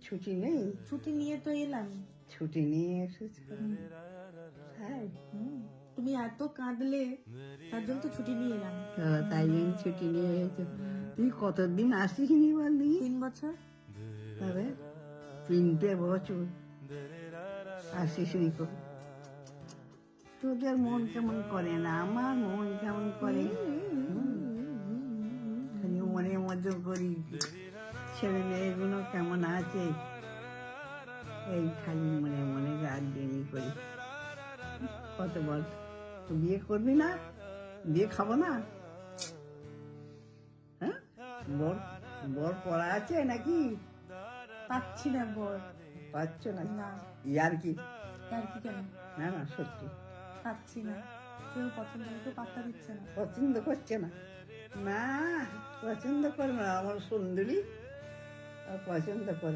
ছুটি নেই? ছুটি নিয়ে তো এলাম। ছুটি নিয়ে এসেছো? হ্যাঁ। তুমি এত কাঁদলে, তার জন্য তো ছুটি নিয়ে এলাম। তাই জন্য ছুটি নিয়ে এসেছো। তুই কতদিন আসিসনি বললি? 3 বছর। তবে 3টে বছর আসিসনি তো। তোদের মন কেমন করে না, আমার মন কেমন করে। খালি মনের মধ্যে করি ছেলে মেয়েগুলো কেমন আছে, এই খালি মনে মনে রাত দিনই করি। কত বল, তো বিয়ে করবি না? বিয়ে খাবো না? হ্যাঁ, বর বর পড়া আছে নাকি? পাচ্ছি না বর। পাচ্ছ না? না। ইয়ার কি? আর কি কেন? না না, সত্যি পাচ্ছি না, কেউ পছন্দ করে কেউ পাত্তা দিচ্ছে না। পছন্দ করছে না? না, পছন্দ করবে না, আমার সুন্দরী আর পছন্দ করবে।